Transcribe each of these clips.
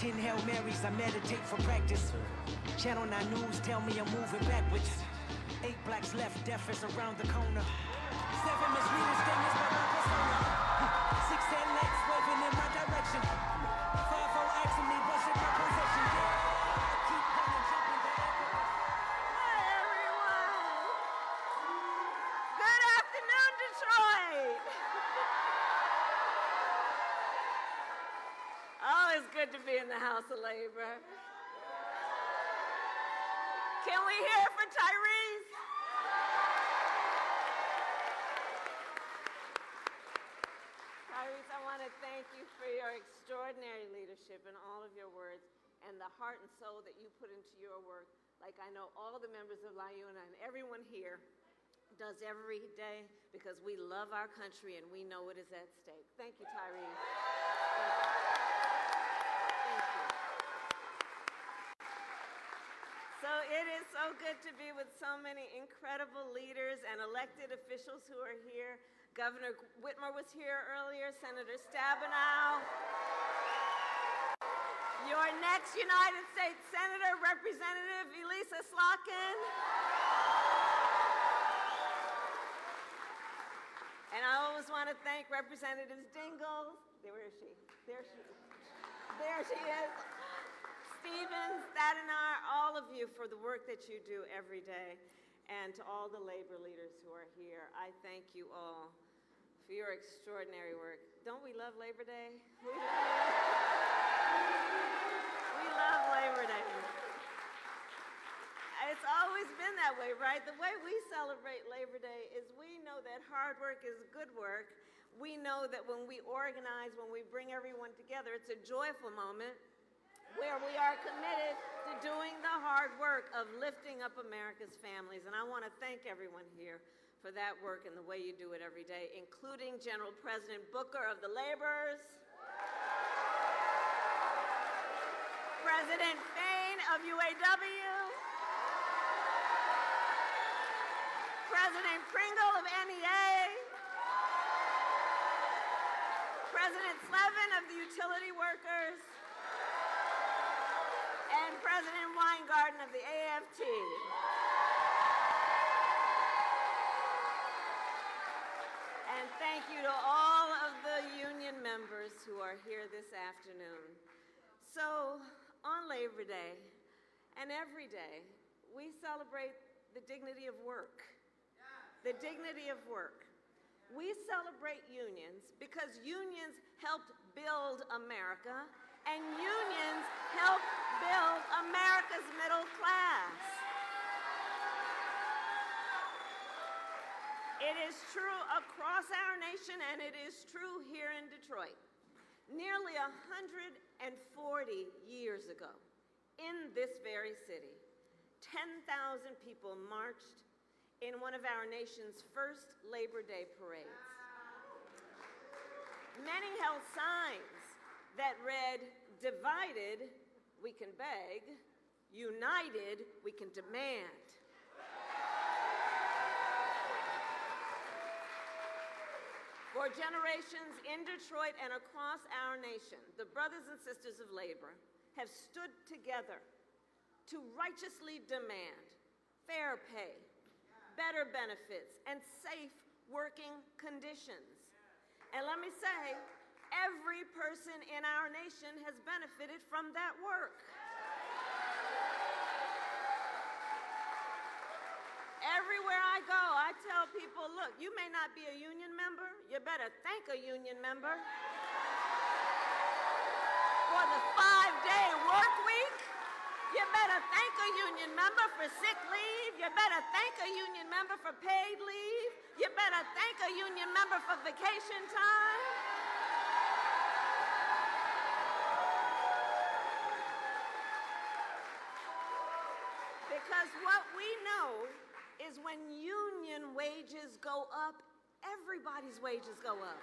10 Hail Marys, I meditate for practice. Channel 9 News tell me I'm moving backwards. 8 blacks left, death is around the corner. 7 misleading statements by one persona. 6 headlights waving in my direction. 5-0 asking me what's in my possession. Yeah, I keep running, jumping the air. Hi, everyone. Good afternoon, Detroit. Oh, it's good to be in the House of Labor. Can we hear for Tyrese? Tyrese, I want to thank you for your extraordinary leadership and all of your words and the heart and soul that you put into your work, like I know all the members of LIUNA and everyone here does every day, because we love our country and we know what is at stake. Thank you, Tyrese. Thank you. So it is so good to be with so many incredible leaders and elected officials who are here. Governor Whitmer was here earlier, Senator Stabenow. Your next United States Senator, Representative Elisa Slotkin. And I always want to thank Representatives Dingell. Where is she? There she is. Stevens, Thaddenar, all of you for the work that you do every day. And to all the labor leaders who are here, I thank you all for your extraordinary work. Don't we love Labor Day? We love Labor Day. It's always been that way, right? The way we celebrate Labor Day is we know that hard work is good work. We know that when we organize, when we bring everyone together, it's a joyful moment where we are committed to doing the hard work of lifting up America's families. And I want to thank everyone here for that work and the way you do it every day, including General President Booker of the Laborers, President Fain of UAW, President Pringle of NEA, President Slevin of the Utility Workers, and President Weingarten of the AFT. And thank you to all of the union members who are here this afternoon. So, on Labor Day and every day, we celebrate the dignity of work. The dignity of work. We celebrate unions because unions helped build America, and unions help build America's middle class. It is true across our nation, and it is true here in Detroit. Nearly 140 years ago, in this very city, 10,000 people marched in one of our nation's first Labor Day parades. Many held signs that read, "Divided, we can beg. United, we can demand." For generations in Detroit and across our nation, the brothers and sisters of labor have stood together to righteously demand fair pay, better benefits, and safe working conditions. And let me say, every person in our nation has benefited from that work. Everywhere I go, I tell people, look, you may not be a union member, you better thank a union member for the 5-day work week. You better thank a union member for sick leave. You better thank a union member for paid leave. You better thank a union member for vacation time. Because what we know is when union wages go up, everybody's wages go up.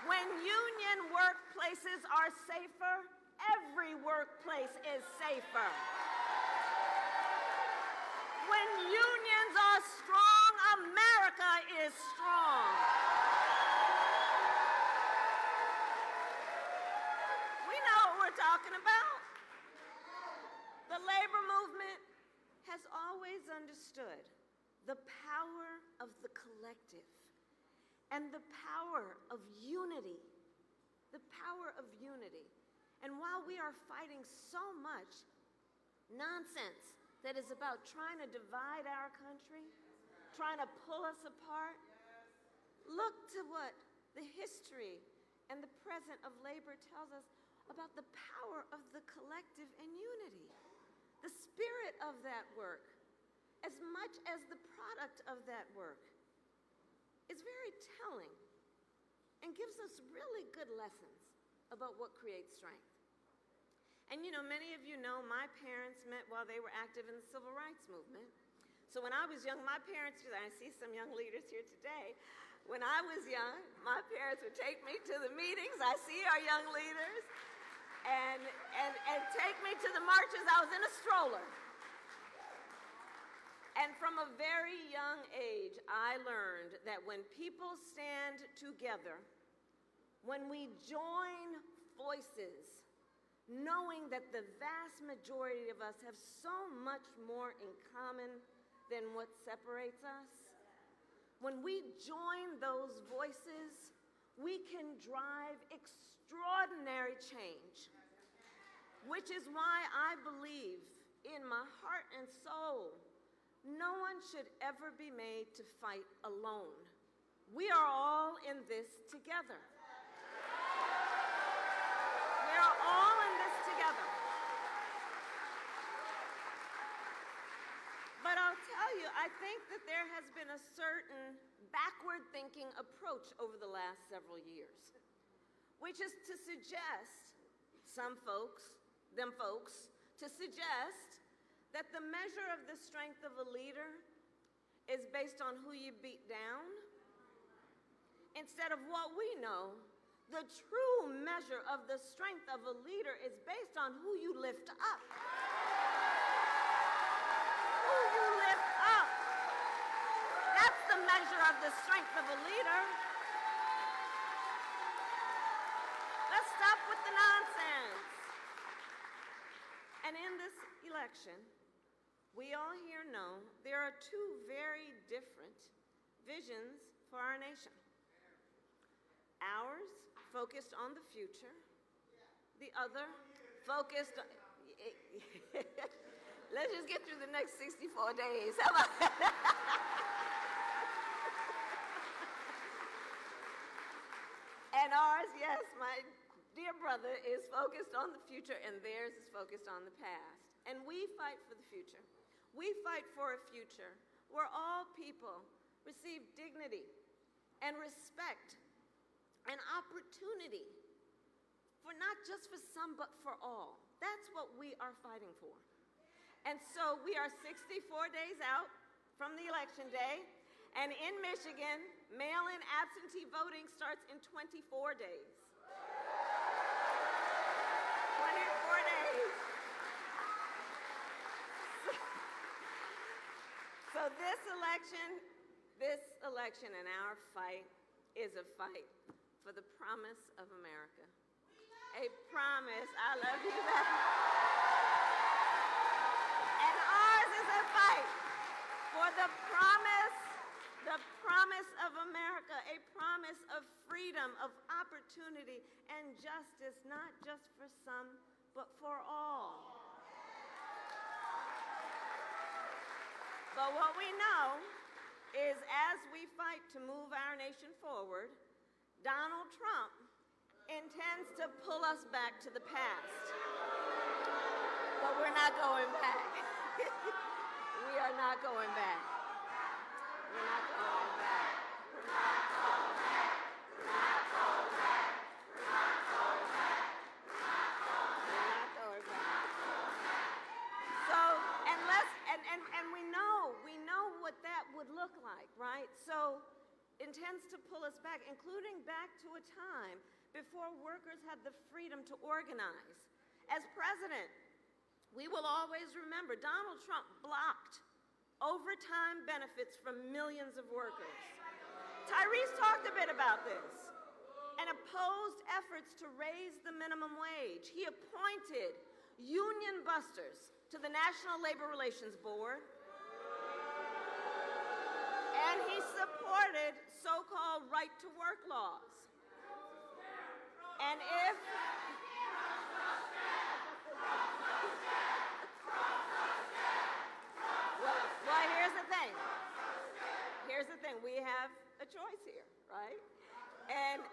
When union workplaces are safer, every workplace is safer. When unions are strong, America is strong. talking about? The labor movement has always understood the power of the collective and the power of unity. The power of unity. And while we are fighting so much nonsense that is about trying to divide our country, trying to pull us apart, look to what the history and the present of labor tells us about the power of the collective and unity. The spirit of that work, as much as the product of that work, is very telling and gives us really good lessons about what creates strength. And you know, many of you know my parents met while they were active in the civil rights movement. So when I was young, my parents, I see some young leaders here today. When I was young, my parents would take me to the meetings. I see our young leaders. And take me to the marches. I was in a stroller. And from a very young age, I learned that when people stand together, when we join voices, knowing that the vast majority of us have so much more in common than what separates us, when we join those voices, we can drive extraordinary change, which is why I believe in my heart and soul, no one should ever be made to fight alone. We are all in this together. We are all in this together. But I'll tell you, I think that there has been a certain backward-thinking approach over the last several years, which is to suggest, them folks, to suggest that the measure of the strength of a leader is based on who you beat down, instead of what we know, the true measure of the strength of a leader is based on who you lift up. Who you lift up. That's the measure of the strength of a leader. Let's stop with the nonsense. And in this election, we all here know there are two very different visions for our nation. Ours, focused on the future. The other, focused on... Let's just get through the next 64 days. How about that? And ours, yes, my dear brother, is focused on the future, and theirs is focused on the past. And we fight for the future. We fight for a future where all people receive dignity and respect and opportunity for not just for some, but for all. That's what we are fighting for. And so we are 64 days out from the election day, and in Michigan, mail-in absentee voting starts in 24 days. 24 days. So this election and our fight is a fight for the promise of America. A promise. I love you. And ours is a fight for the promise of America, a promise of freedom, of opportunity, and justice, not just for some, but for all. But what we know is as we fight to move our nation forward, Donald Trump intends to pull us back to the past. But we're not going back. We are not going back. We're not going back. We're not going back. We're not going back. We're not going back. We're not going back. We're not going back. So, and we know what that would look like, right? So, intends to pull us back, including back to a time before workers had the freedom to organize. As president, we will always remember Donald Trump blocked overtime benefits from millions of workers. Tyrese talked a bit about this. And a opposed efforts to raise the minimum wage. He appointed union busters to the National Labor Relations Board. And he supported so-called right-to-work laws. And if well, here's the thing. Here's the thing. We have a choice here, right? And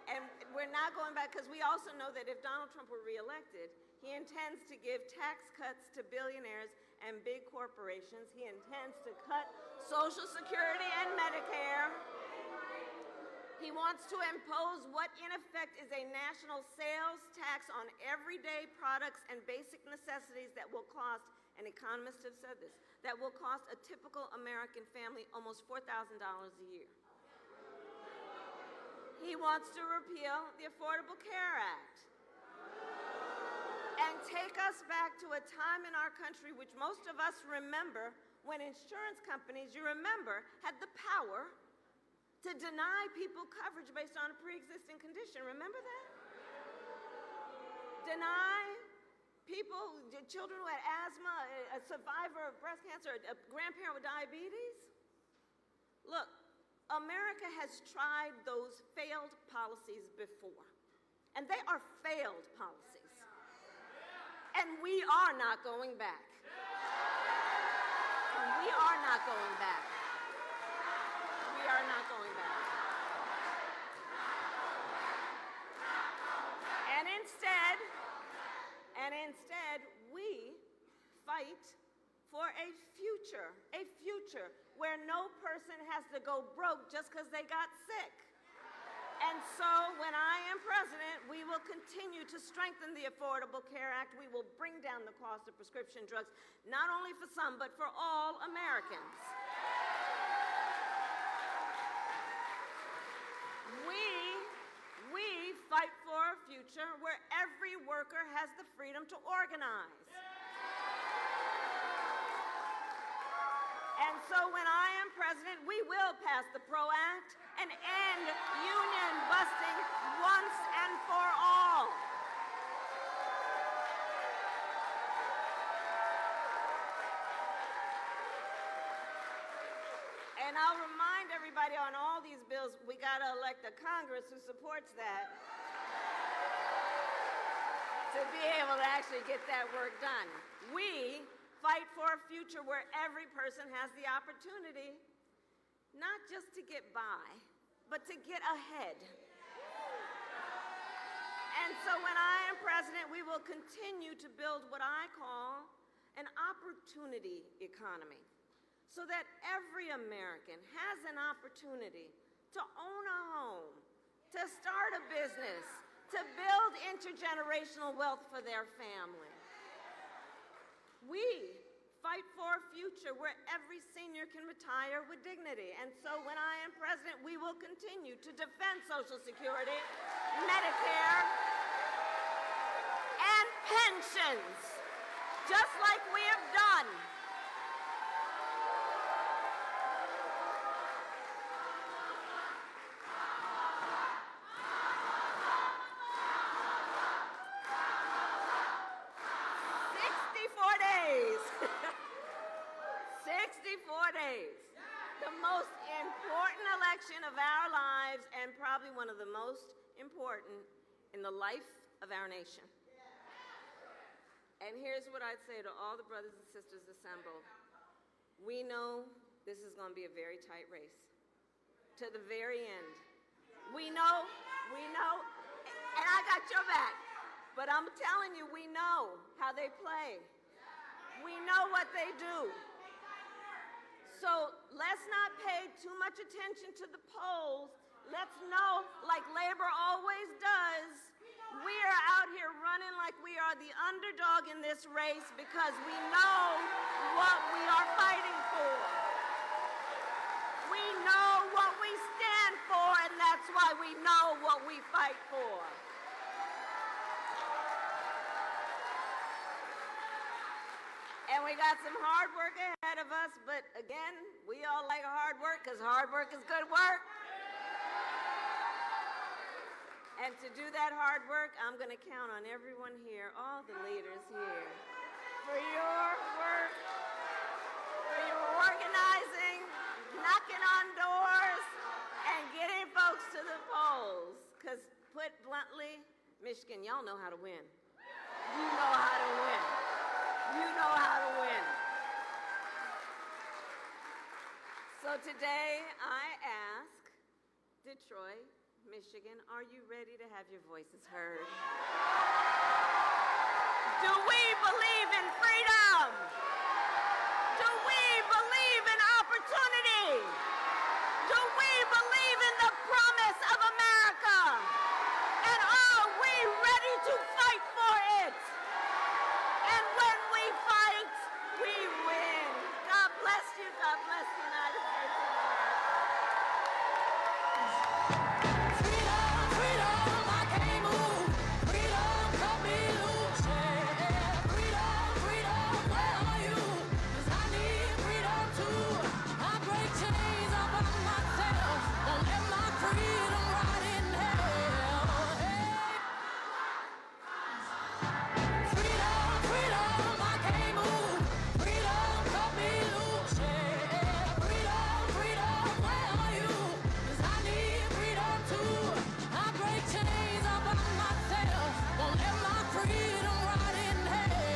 we're not going back, because we also know that if Donald Trump were reelected, he intends to give tax cuts to billionaires and big corporations. He intends to cut Social Security and Medicare. He wants to impose what in effect is a national sales tax on everyday products and basic necessities that will cost, and economists have said this, that will cost a typical American family almost $4,000 a year. He wants to repeal the Affordable Care Act and take us back to a time in our country which most of us remember, when insurance companies, you remember, had the power to deny people coverage based on a pre-existing condition. Remember that? Deny people, children who had asthma, a survivor of breast cancer, a grandparent with diabetes. Look, America has tried those failed policies before, and they are failed policies. And we are not going back. And we are not going back. We are not going back. And instead, we fight for a future where no person has to go broke just because they got sick. And so when I am president, we will continue to strengthen the Affordable Care Act. We will bring down the cost of prescription drugs, not only for some, but for all Americans. We fight for a future where every worker has the freedom to organize. And so when I am president, we will pass the PRO Act and end union busting once and for all. And I'll remind everybody on all these bills, we got to elect a Congress who supports that to be able to actually get that work done. We fight for a future where every person has the opportunity not just to get by, but to get ahead. And so when I am president, we will continue to build what I call an opportunity economy, so that every American has an opportunity to own a home, to start a business, to build intergenerational wealth for their family. We fight for a future where every senior can retire with dignity. And so when I am president, we will continue to defend Social Security, Medicare, and pensions, just like we have done. The most important election of our lives, and probably one of the most important in the life of our nation. And here's what I'd say to all the brothers and sisters assembled. We know this is going to be a very tight race, to the very end. We know, and I got your back, but I'm telling you, we know how they play. We know what they do. So let's not pay too much attention to the polls. Let's know, like labor always does, we are out here running like we are the underdog in this race because we know what we are fighting for. We know what we stand for, and that's why we know what we fight for. And we got some hard work ahead of us, but again, we all like hard work because hard work is good work. And to do that hard work, I'm going to count on everyone here, all the leaders here, for your work, for your organizing, knocking on doors, and getting folks to the polls. Because put bluntly, Michigan, y'all know how to win. You know how to win. You know how to win. So today I ask Detroit, Michigan, are you ready to have your voices heard? Do we believe in freedom? Do we believe in opportunity?